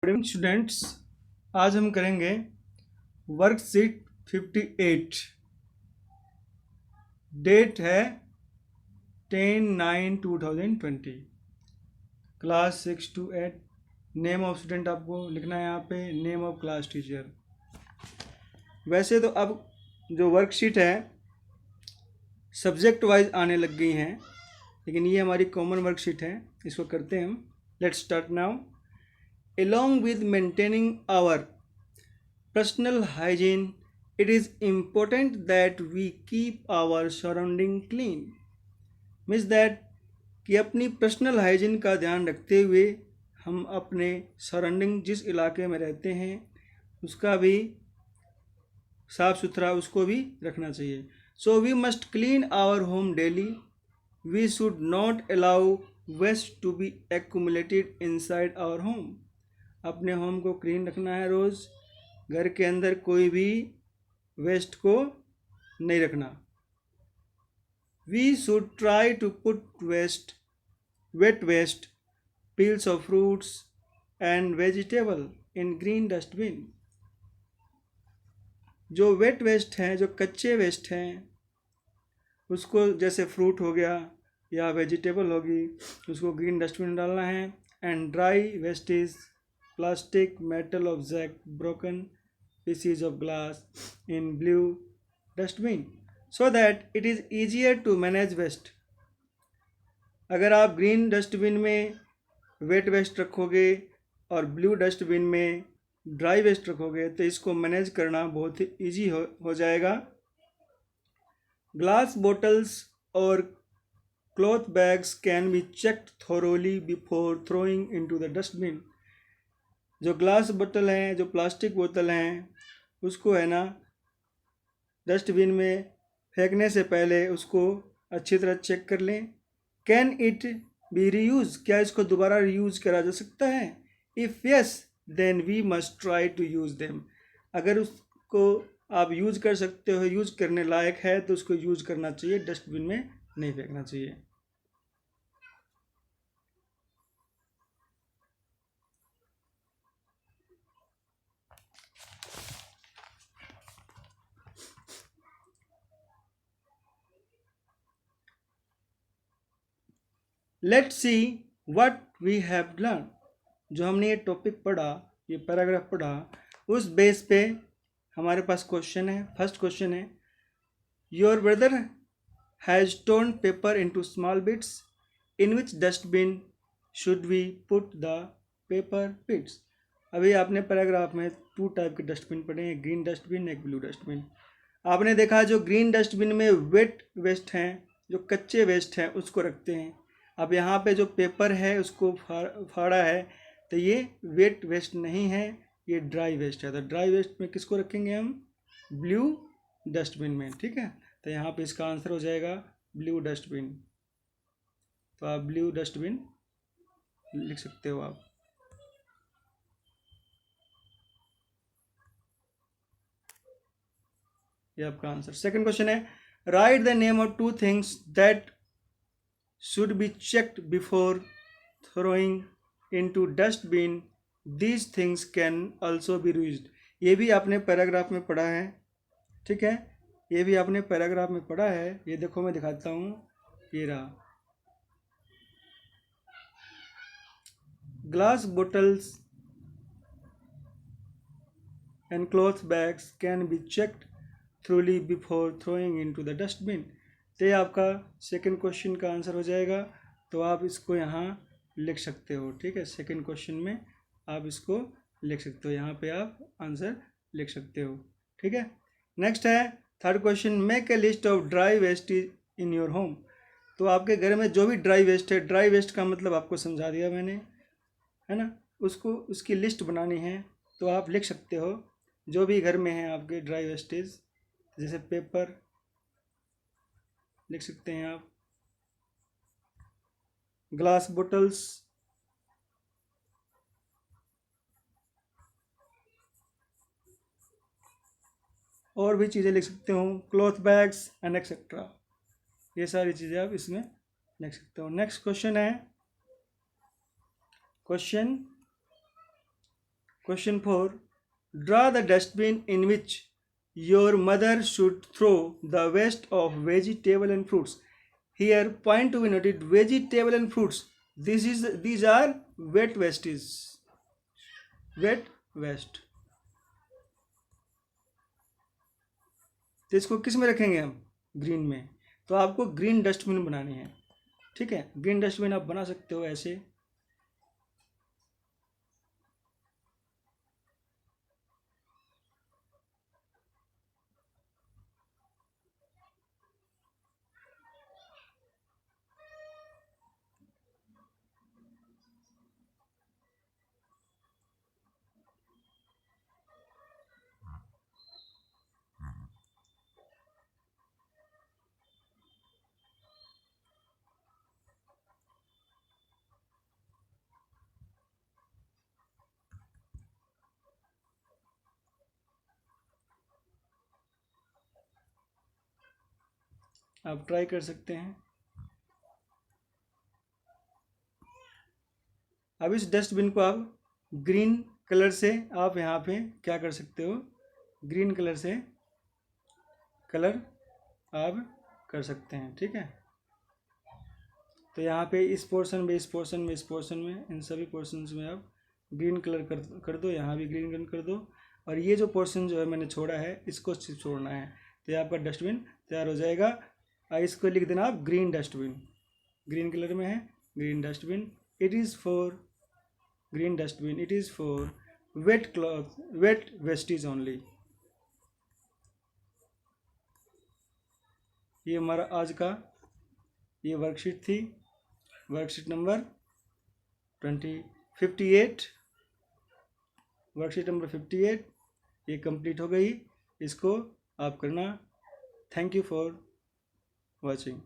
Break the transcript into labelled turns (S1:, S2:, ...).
S1: Good students, आज हम करेंगे वर्कशीट 58। डेट है 10/9/2020। Class 6 to 8। Name of student आपको लिखना है यहाँ पे, नेम ऑफ क्लास टीचर। वैसे तो अब जो वर्कशीट है सब्जेक्ट वाइज आने लग गई हैं, लेकिन ये हमारी कॉमन वर्कशीट है, इसको करते हैं हम। Let's start now. Along with maintaining our personal hygiene, it is important that we keep our surrounding clean. Means that कि अपनी पर्सनल हाइजीन का ध्यान रखते हुए हम अपने सराउंडिंग जिस इलाके में रहते हैं उसका भी साफ सुथरा उसको भी रखना चाहिए। So we must clean our home daily. We should not allow waste to be accumulated inside our home. अपने होम को क्लीन रखना है रोज़, घर के अंदर कोई भी वेस्ट को नहीं रखना। We should try to put wet waste, peels of fruits and vegetable in green dustbin. जो वेट वेस्ट हैं, जो कच्चे वेस्ट हैं, उसको जैसे फ्रूट हो गया या वेजिटेबल होगी, उसको ग्रीन डस्टबिन डालना है। And dry waste is plastic, metal object, broken pieces of glass in blue dustbin so that it is easier to manage waste. अगर आप ग्रीन डस्टबिन में वेट वेस्ट रखोगे और ब्लू डस्टबिन में ड्राई वेस्ट रखोगे तो इसको मैनेज करना बहुत ही ईजी हो जाएगा। ग्लास बोटल्स और cloth bags can be checked thoroughly before throwing into the dustbin. जो ग्लास बोतल हैं, जो प्लास्टिक बोतल हैं, उसको है ना डस्टबिन में फेंकने से पहले उसको अच्छी तरह चेक कर लें। कैन इट बी रीयूज, क्या इसको दोबारा रीयूज करा जा सकता है? If yes then we must try to use them. अगर उसको आप यूज़ कर सकते हो, यूज़ करने लायक है तो उसको यूज़ करना चाहिए, डस्टबिन में नहीं फेंकना चाहिए। Let's see what we have learn. जो हमने ये टॉपिक पढ़ा, ये पैराग्राफ पढ़ा, उस बेस पे हमारे पास क्वेश्चन है। फर्स्ट क्वेश्चन है, your brother has torn paper into small bits, in which dustbin should we put the paper bits. अभी आपने पैराग्राफ में 2 टाइप के डस्टबिन पढ़े हैं, ग्रीन डस्टबिन, एक ब्लू डस्टबिन। आपने देखा जो ग्रीन डस्टबिन में वेट वेस्ट हैं, जो कच्चे वेस्ट हैं, उसको रखते हैं। अब यहाँ पे जो पेपर है उसको फाड़ा है तो ये वेट वेस्ट नहीं है, ये ड्राई वेस्ट है। तो ड्राई वेस्ट में किसको रखेंगे हम? ब्लू डस्टबिन में। ठीक है, तो यहाँ पे इसका आंसर हो जाएगा ब्लू डस्टबिन। तो आप ब्लू डस्टबिन लिख सकते हो आप। ये आपका आंसर। सेकंड क्वेश्चन है, right the name of 2 things that should be checked before throwing into dustbin. These things can also be reused. ये भी आपने पैराग्राफ में पढ़ा है। ठीक है, ये भी आपने पैराग्राफ में पढ़ा है। ये देखो मैं दिखाता हूँ, ये रहा। Glass bottles and cloth bags can be checked thoroughly before throwing into the dustbin. तो ये आपका सेकंड क्वेश्चन का आंसर हो जाएगा। तो आप इसको यहाँ लिख सकते हो। ठीक है, सेकंड क्वेश्चन में आप इसको लिख सकते हो, यहाँ पे आप आंसर लिख सकते हो। ठीक है, नेक्स्ट है third question, make a list of dry waste in your home. तो आपके घर में जो भी ड्राई वेस्ट है, ड्राई वेस्ट का मतलब आपको समझा दिया मैंने, है ना, उसको उसकी लिस्ट बनानी है। तो आप लिख सकते हो जो भी घर में है आपके ड्राई वेस्टेज, जैसे पेपर लिख सकते हैं आप, ग्लास बोटल्स, और भी चीज़ें लिख सकते हो, क्लॉथ बैग्स एंड एक्सेट्रा। ये सारी चीज़ें आप इसमें लिख सकते हो। नेक्स्ट क्वेश्चन है question Question 4. Draw the dustbin in which your mother should throw the waste of vegetable and fruits. Here point to be noted, vegetable and fruits. These are wet wastes. Wet waste. तो इसको किस में रखेंगे हम? Green में. तो आपको green dustbin बनानी है. ठीक है, ग्रीन डस्टबिन आप बना सकते हो ऐसे. आप ट्राई कर सकते हैं. अब इस डस्टबिन को आप ग्रीन कलर से आप यहाँ पे क्या कर सकते हो? ग्रीन कलर से कलर आप कर सकते हैं. ठीक है, तो यहाँ पे इस पोर्शन में, इस पोर्शन में, इस पोर्शन में, इन सभी पोर्शंस में आप ग्रीन कलर कर दो. यहाँ भी ग्रीन कलर कर दो. और ये जो पोर्शन जो है मैंने छोड़ा है, इसको सिर्फ छोड़ना है. तो ये आपका डस्टबिन तैयार हो जाएगा. और इसको लिख देना आप ग्रीन डस्टबिन. ग्रीन कलर में है green dustbin. It is for green dustbin, it is for wet cloth, wet wastage only. ये हमारा आज का ये वर्कशीट थी. Worksheet number 58. वर्कशीट नंबर 58 ये कंप्लीट हो गई. इसको आप करना. Thank you for watching.